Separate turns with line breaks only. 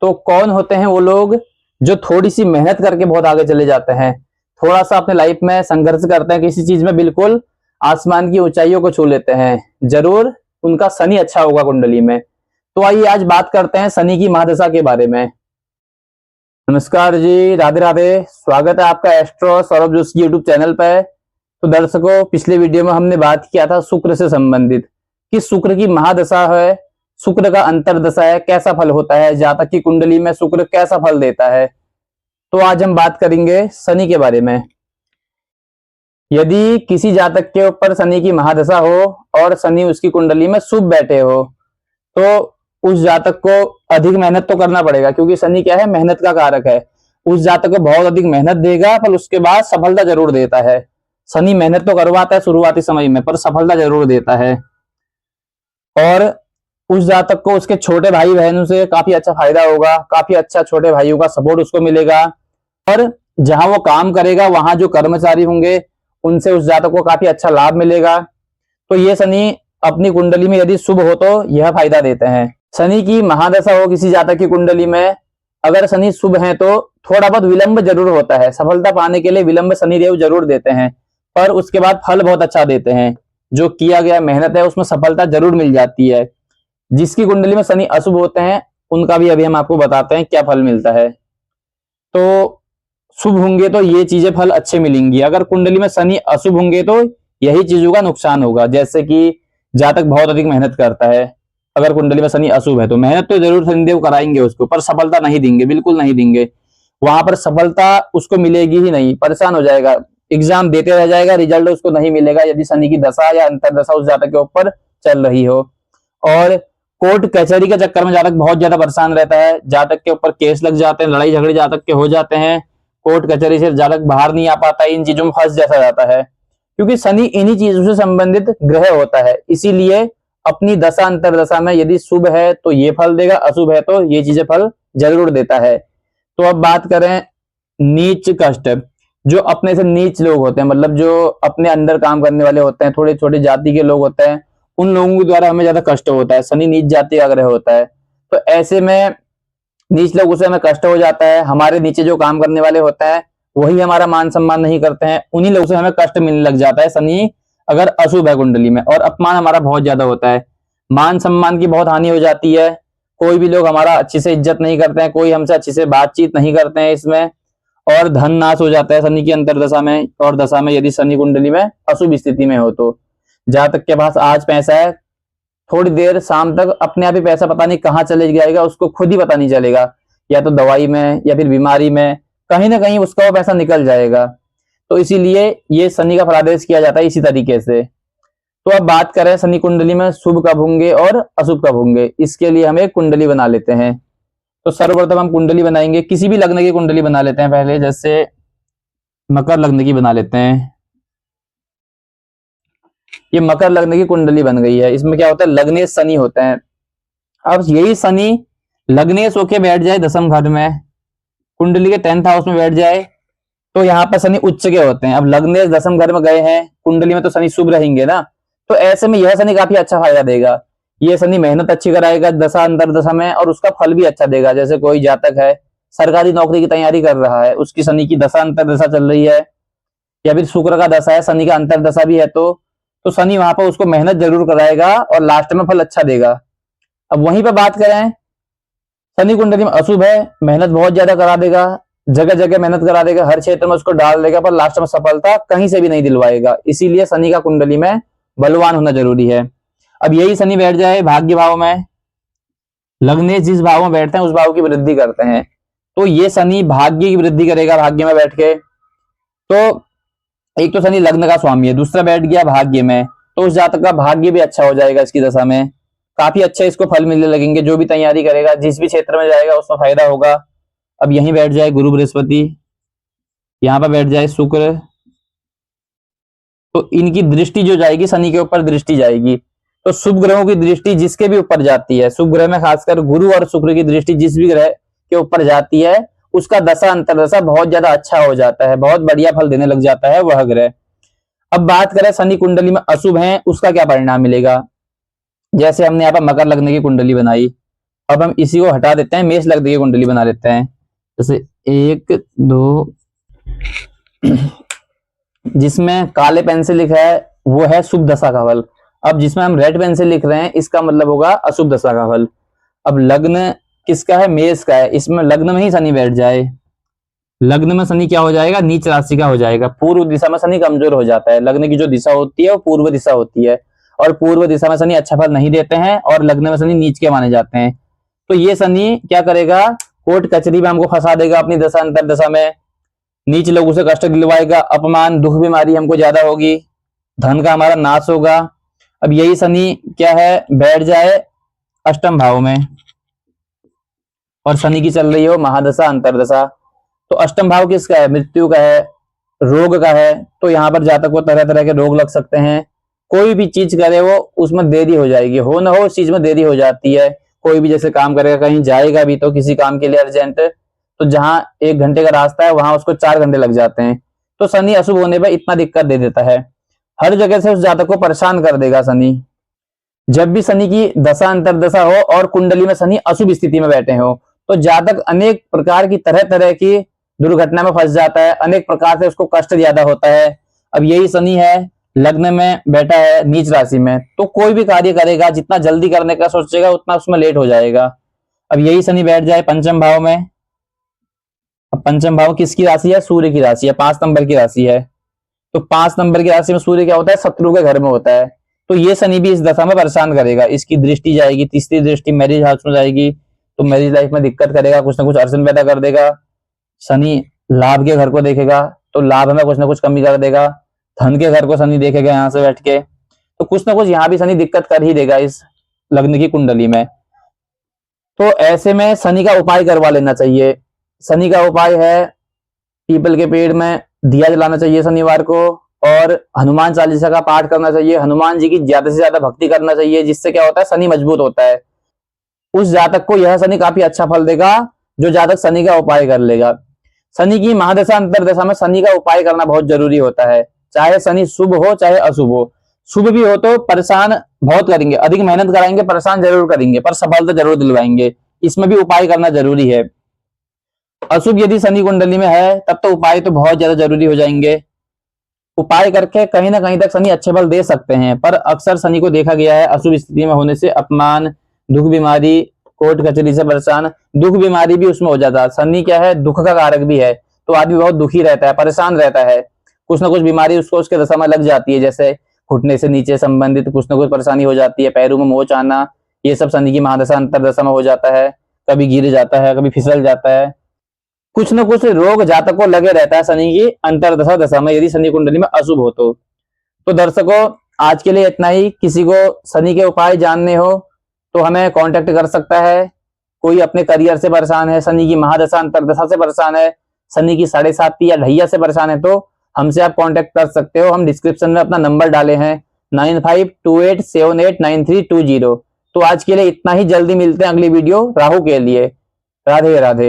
तो कौन होते हैं वो लोग जो थोड़ी सी मेहनत करके बहुत आगे चले जाते हैं, थोड़ा सा अपने लाइफ में संघर्ष करते हैं किसी चीज में, बिल्कुल आसमान की ऊंचाइयों को छू लेते हैं। जरूर उनका शनि अच्छा होगा कुंडली में। तो आइए आज बात करते हैं शनि की महादशा के बारे में। नमस्कार जी, राधे राधे। स्वागत है आपका एस्ट्रो सौरभ जोशी की यूट्यूब चैनल पर। तो दर्शकों, पिछले वीडियो में हमने बात किया था शुक्र से संबंधित कि शुक्र की महादशा है, शुक्र का अंतरदशा है, कैसा फल होता है, जातक की कुंडली में शुक्र कैसा फल देता है। तो आज हम बात करेंगे शनि के बारे में। यदि किसी जातक के ऊपर शनि की महादशा हो और शनि उसकी कुंडली में शुभ बैठे हो, तो उस जातक को अधिक मेहनत तो करना पड़ेगा, क्योंकि शनि क्या है, मेहनत का कारक है। उस जातक को बहुत अधिक मेहनत देगा, पर उसके बाद सफलता जरूर देता है। शनि मेहनत तो करवाता है शुरुआती समय में, पर सफलता जरूर देता है। और उस जातक को उसके छोटे भाई बहनों से काफी अच्छा फायदा होगा, काफी अच्छा छोटे भाइयों का सपोर्ट उसको मिलेगा। और जहां वो काम करेगा वहां जो कर्मचारी होंगे उनसे उस जातक को काफी अच्छा लाभ मिलेगा। तो ये शनि अपनी कुंडली में यदि शुभ हो तो यह फायदा देते हैं। शनि की महादशा हो किसी जातक की कुंडली में, अगर शनि शुभ है तो थोड़ा बहुत विलंब जरूर होता है, सफलता पाने के लिए विलंब शनिदेव जरूर देते हैं, पर उसके बाद फल बहुत अच्छा देते हैं। जो किया गया मेहनत है उसमें सफलता जरूर मिल जाती है। जिसकी कुंडली में शनि अशुभ होते हैं उनका भी अभी हम आपको बताते हैं क्या फल मिलता है। तो शुभ होंगे तो ये चीजें फल अच्छे मिलेंगी, अगर कुंडली में शनि अशुभ होंगे तो यही चीजों का नुकसान होगा। जैसे कि जातक बहुत अधिक मेहनत करता है, अगर कुंडली में शनि अशुभ है तो मेहनत तो जरूर शनिदेव कराएंगे उसको, पर सफलता नहीं देंगे, बिल्कुल नहीं देंगे। वहां पर सफलता उसको मिलेगी ही नहीं, परेशान हो जाएगा, एग्जाम देते रह जाएगा, रिजल्ट उसको नहीं मिलेगा यदि शनि की दशा या अंतरदशा उस जातक के ऊपर चल रही हो। और कोर्ट कचहरी के चक्कर में जातक बहुत ज्यादा परेशान रहता है, जातक के ऊपर केस लग जाते हैं, लड़ाई झगड़े जातक के हो जाते हैं, कोर्ट कचहरी से जातक बाहर नहीं आ पाता है, इन चीजों में फंस जैसा जाता है, क्योंकि शनि इन्हीं चीजों से संबंधित ग्रह होता है। इसीलिए अपनी दशा अंतरदशा में यदि शुभ है तो ये फल देगा, अशुभ है तो ये चीजें फल जरूर देता है। तो अब बात करें नीच कष्ट, जो अपने से नीच लोग होते हैं, मतलब जो अपने अंदर काम करने वाले होते हैं, थोड़े छोटे जाति के लोग होते हैं, उन लोगों के द्वारा हमें ज्यादा कष्ट होता है। शनि नीच जाति का ग्रह होता है, तो ऐसे में नीच लोग उसे हमें कष्ट हो जाता है। हमारे नीचे जो काम करने वाले होते हैं वही हमारा मान सम्मान नहीं करते हैं, उन्हीं लोगों से हमें कष्ट मिलने लग जाता है शनि अगर अशुभ है कुंडली में। और अपमान हमारा बहुत ज्यादा होता है, मान सम्मान की बहुत हानि हो जाती है। कोई भी लोग हमारा अच्छे से इज्जत नहीं करते हैं, कोई हमसे अच्छे से बातचीत नहीं करते हैं इसमें। और धन नाश हो जाता है शनि की अंतरदशा में और दशा में, यदि शनि कुंडली में अशुभ स्थिति में हो तो। जातक के पास आज पैसा है, थोड़ी देर शाम तक अपने आप ही पैसा पता नहीं कहाँ चले जाएगा, उसको खुद ही पता नहीं चलेगा, या तो दवाई में या फिर बीमारी में, कहीं ना कहीं उसका वो पैसा निकल जाएगा। तो इसीलिए ये शनि का फलादेश किया जाता है इसी तरीके से। तो अब बात करें शनि कुंडली में शुभ कब होंगे और अशुभ कब होंगे, इसके लिए हम एक कुंडली बना लेते हैं। तो सर्वप्रथम हम कुंडली बनाएंगे, किसी भी लग्न की कुंडली बना लेते हैं पहले, जैसे मकर लग्न की बना लेते हैं। ये मकर लग्न की कुंडली बन गई है। इसमें क्या होता है, लग्नेश शनि होते हैं। अब यही शनि लग्नेश होके बैठ जाए दसम घर में, कुंडली के 10th हाउस में बैठ जाए, तो यहाँ पर शनि उच्च के होते हैं। अब लग्नेश दसम घर में गए हैं कुंडली में तो शनि शुभ रहेंगे ना, तो ऐसे में यह शनि काफी अच्छा फायदा देगा। ये शनि मेहनत अच्छी कराएगा दशा अंतर दशा में, और उसका फल भी अच्छा देगा। जैसे कोई जातक है सरकारी नौकरी की तैयारी कर रहा है, उसकी शनि की दशा अंतर दशा चल रही है, या फिर शुक्र का दशा है, शनि का अंतर दशा भी है, तो शनि वहां पर उसको मेहनत जरूर कराएगा और लास्ट में फल अच्छा देगा। अब वहीं पर बात करें, शनि कुंडली में अशुभ है, मेहनत बहुत ज्यादा करा देगा, जगह जगह मेहनत करा देगा, हर क्षेत्र में उसको डाल देगा, पर लास्ट में सफलता कहीं से भी नहीं दिलवाएगा। इसीलिए शनि का कुंडली में बलवान होना जरूरी है। अब यही शनि बैठ जाए भाग्य भाव में, लग्नेश जिस भाव में बैठते हैं उस भाव की वृद्धि करते हैं, तो ये शनि भाग्य की वृद्धि करेगा भाग्य में बैठ के। तो एक तो शनि लग्न का स्वामी है, दूसरा बैठ गया भाग्य में, तो उस जातक का भाग्य भी अच्छा हो जाएगा इसकी दशा में, काफी अच्छे इसको फल मिलने लगेंगे। जो भी तैयारी करेगा, जिस भी क्षेत्र में जाएगा उसमें फायदा होगा। अब यहीं बैठ जाए गुरु बृहस्पति, यहाँ पर बैठ जाए शुक्र, तो इनकी दृष्टि जो जाएगी शनि के ऊपर दृष्टि जाएगी, तो शुभ ग्रहों की दृष्टि जिसके भी ऊपर जाती है, शुभ ग्रह में खासकर गुरु और शुक्र की दृष्टि जिस भी ग्रह के ऊपर जाती है उसका दशा अंतरदशा बहुत ज्यादा अच्छा हो जाता है, बहुत बढ़िया फल देने लग जाता है वह ग्रह। अब बात करें शनि कुंडली में अशुभ है उसका क्या परिणाम मिलेगा। जैसे हमने यहाँ पर मकर लग्न की कुंडली बनाई, अब हम इसी को हटा देते हैं, मेष लग्न की कुंडली बना लेते हैं। जैसे 1 2 जिसमें काले पेन से लिखा है वो है शुभ दशा का फल। अब जिसमें हम रेड पेन से लिख रहे हैं इसका मतलब होगा अशुभ दशा का फल। अब लग्न किसका है? मेष का है। इसमें लग्न में ही शनि बैठ जाए, लग्न में शनि क्या हो जाएगा? नीच राशि का हो जाएगा। पूर्व दिशा में शनि कमजोर हो जाता है। लग्न की जो दिशा होती है वो पूर्व दिशा होती है, और पूर्व दिशा में शनि अच्छा फल नहीं देते हैं, और लग्न में शनि नीच के माने जाते हैं। तो ये शनि क्या करेगा? कोर्ट कचहरी में हमको फंसा देगा अपनी दशा अंतर दशा में, नीच लोगों से कष्ट दिलवाएगा, अपमान दुख बीमारी हमको ज्यादा होगी, धन का हमारा नाश होगा। अब यही शनि क्या है? बैठ जाए अष्टम भाव में, और शनि की चल रही हो महादशा अंतरदशा। तो अष्टम भाव किसका है? मृत्यु का है, रोग का है। तो यहाँ पर जातक को तरह तरह के रोग लग सकते हैं। कोई भी चीज करे वो उसमें देरी हो जाएगी, हो ना हो उस चीज में देरी हो जाती है। कोई भी जैसे काम करेगा, कहीं जाएगा भी तो किसी काम के लिए अर्जेंट, तो जहां 1 घंटे का रास्ता है वहां उसको 4 घंटे लग जाते हैं। तो शनि अशुभ होने पर इतना दिक्कत दे देता है, हर जगह से उस जातक को परेशान कर देगा शनि। जब भी शनि की दशा अंतरदशा हो और कुंडली में शनि अशुभ स्थिति में बैठे हो, तो जातक अनेक प्रकार की तरह तरह की दुर्घटना में फंस जाता है, अनेक प्रकार से उसको कष्ट ज्यादा होता है। अब यही शनि है लग्न में बैठा है नीच राशि में, तो कोई भी कार्य करेगा जितना जल्दी करने का सोचेगा उतना उसमें लेट हो जाएगा। अब यही शनि बैठ जाए पंचम भाव में। अब पंचम भाव किसकी राशि है? सूर्य की राशि है, 5 नंबर की राशि है। तो 5 नंबर की राशि में सूर्य क्या होता है? शत्रु के घर में होता है। तो ये शनि भी इस दशा में परेशान करेगा। इसकी दृष्टि जाएगी, तीसरी दृष्टि मैरिज हाउस में जाएगी, तो मैरिज लाइफ में दिक्कत करेगा, कुछ ना कुछ अड़चन पैदा कर देगा। शनि लाभ के घर को देखेगा तो लाभ में कुछ ना कुछ कमी कर देगा। धन के घर को शनि देखेगा यहाँ से बैठ के, तो कुछ ना कुछ यहाँ भी शनि दिक्कत कर ही देगा इस लग्न की कुंडली में। तो ऐसे में शनि का उपाय करवा लेना चाहिए। शनि का उपाय है पीपल के पेड़ में दिया जलाना चाहिए शनिवार को, और हनुमान चालीसा का पाठ करना चाहिए। हनुमान जी की ज्यादा से ज्यादा भक्ति करना चाहिए, जिससे क्या होता है? शनि मजबूत होता है। उस जातक को यह शनि काफी अच्छा फल देगा जो जातक शनि का उपाय कर लेगा। शनि की महादशा अंतरदशा में शनि का उपाय करना बहुत जरूरी होता है, चाहे शनि शुभ हो चाहे अशुभ हो। शुभ भी हो तो परेशान बहुत करेंगे, अधिक मेहनत कराएंगे, परेशान जरूर करेंगे, पर सफलता जरूर दिलवाएंगे। इसमें भी उपाय करना जरूरी है। अशुभ यदि शनि कुंडली में है तब तो उपाय तो बहुत ज्यादा जरूरी हो जाएंगे। उपाय करके कहीं ना कहीं तक शनि अच्छे फल दे सकते हैं, पर अक्सर शनि को देखा गया है अशुभ स्थिति में होने से अपमान, दुख बीमारी, कोर्ट कचहरी से परेशान, दुख बीमारी भी उसमें हो जाता है। शनि क्या है? दुख का कारक भी है, तो आदमी बहुत दुखी रहता है, परेशान रहता है। कुछ ना कुछ बीमारी उसको उसके दशा में लग जाती है, जैसे घुटने से नीचे संबंधित कुछ ना कुछ परेशानी हो जाती है, पैरों में मोच आना, ये सब शनि की महादशा अंतरदशा में हो जाता है। कभी गिर जाता है, कभी फिसल जाता है, कुछ न कुछ रोग जातक को लगे रहता है शनि की अंतरदशा दशा में, यदि शनि कुंडली में अशुभ हो तो दर्शकों आज के लिए इतना ही। किसी को शनि के उपाय जानने हो तो हमें कांटेक्ट कर सकता है। कोई अपने करियर से परेशान है, शनि की महादशा अंतरदशा से परेशान है, शनि की 7.5 या ढैया से परेशान है, तो हमसे आप कांटेक्ट कर सकते हो। हम डिस्क्रिप्शन में अपना नंबर डाले हैं 9528789320। तो आज के लिए इतना ही, जल्दी मिलते हैं अगली वीडियो राहु के लिए। राधे राधे।